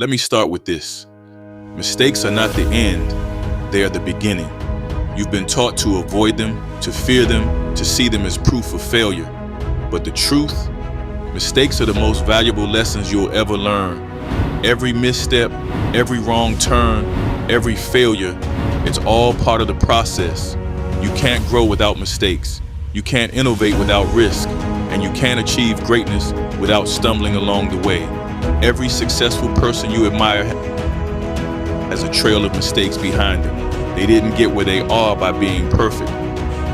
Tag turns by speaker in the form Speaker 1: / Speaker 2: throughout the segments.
Speaker 1: Let me start with this. Mistakes are not the end, they are the beginning. You've been taught to avoid them, to fear them, to see them as proof of failure. But the truth, mistakes are the most valuable lessons you'll ever learn. Every misstep, every wrong turn, every failure, it's all part of the process. You can't grow without mistakes. You can't innovate without risk. And you can't achieve greatness without stumbling along the way. Every successful person you admire has a trail of mistakes behind them. They didn't get where they are by being perfect.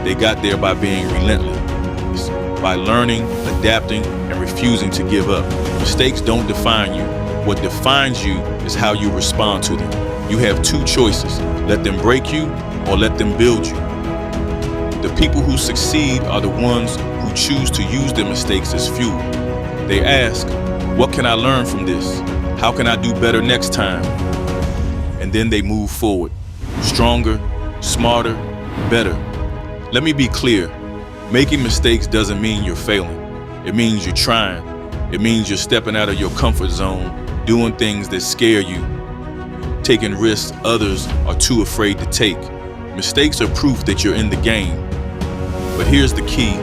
Speaker 1: They got there by being relentless, by learning, adapting, and refusing to give up. Mistakes don't define you. What defines you is how you respond to them. You have two choices: let them break you or let them build you. The people who succeed are the ones who choose to use their mistakes as fuel. They ask, what can I learn from this? How can I do better next time? And then they move forward, stronger, smarter, better. Let me be clear, making mistakes doesn't mean you're failing. It means you're trying. It means you're stepping out of your comfort zone, doing things that scare you, taking risks others are too afraid to take. Mistakes are proof that you're in the game. But here's the key: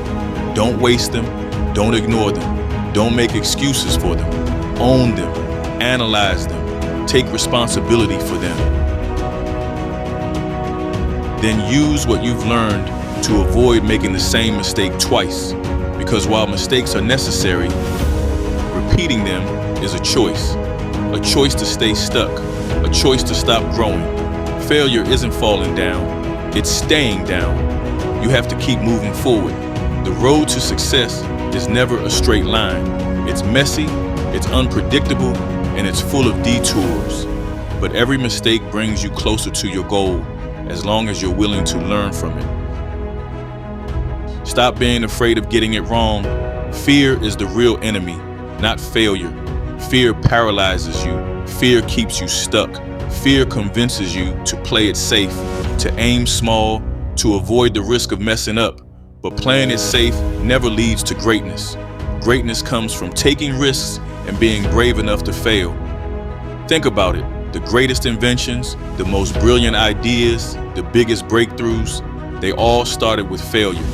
Speaker 1: don't waste them, don't ignore them, don't make excuses for them. Own them, analyze them, take responsibility for them. Then use what you've learned to avoid making the same mistake twice. Because while mistakes are necessary, repeating them is a choice. A choice to stay stuck, a choice to stop growing. Failure isn't falling down, it's staying down. You have to keep moving forward. The road to success is never a straight line. It's messy, it's unpredictable, and it's full of detours. But every mistake brings you closer to your goal, as long as you're willing to learn from it. Stop being afraid of getting it wrong. Fear is the real enemy, not failure. Fear paralyzes you. Fear keeps you stuck. Fear convinces you to play it safe, to aim small, to avoid the risk of messing up. But playing it safe never leads to greatness. Greatness comes from taking risks and being brave enough to fail. Think about it. The greatest inventions, the most brilliant ideas, the biggest breakthroughs, they all started with failure.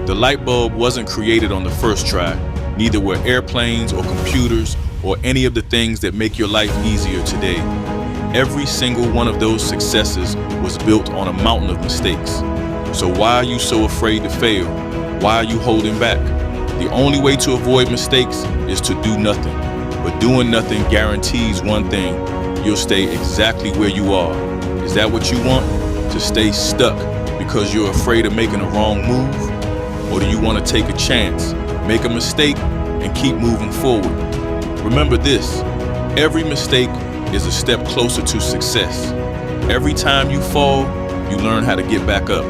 Speaker 1: The light bulb wasn't created on the first try. Neither were airplanes or computers or any of the things that make your life easier today. Every single one of those successes was built on a mountain of mistakes. So why are you so afraid to fail? Why are you holding back? The only way to avoid mistakes is to do nothing. But doing nothing guarantees one thing: you'll stay exactly where you are. Is that what you want? To stay stuck because you're afraid of making a wrong move? Or do you want to take a chance, make a mistake, and keep moving forward? Remember this: every mistake is a step closer to success. Every time you fall, you learn how to get back up.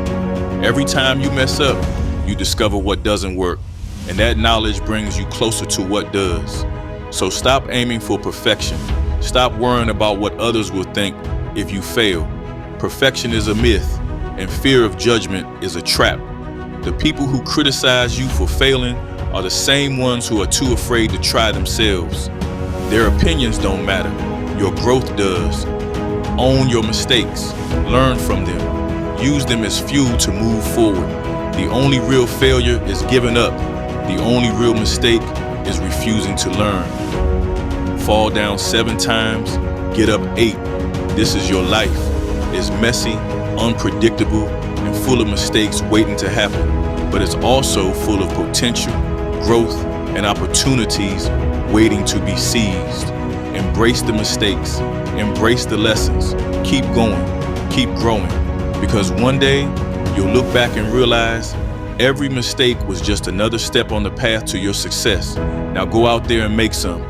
Speaker 1: Every time you mess up, you discover what doesn't work, and that knowledge brings you closer to what does. So stop aiming for perfection. Stop worrying about what others will think if you fail. Perfection is a myth, and fear of judgment is a trap. The people who criticize you for failing are the same ones who are too afraid to try themselves. Their opinions don't matter. Your growth does. Own your mistakes. Learn from them. Use them as fuel to move forward. The only real failure is giving up. The only real mistake is refusing to learn. Fall down 7 times, get up 8. This is your life. It's messy, unpredictable, and full of mistakes waiting to happen. But it's also full of potential, growth, and opportunities waiting to be seized. Embrace the mistakes. Embrace the lessons. Keep going. Keep growing. Because one day, you'll look back and realize every mistake was just another step on the path to your success. Now go out there and make some.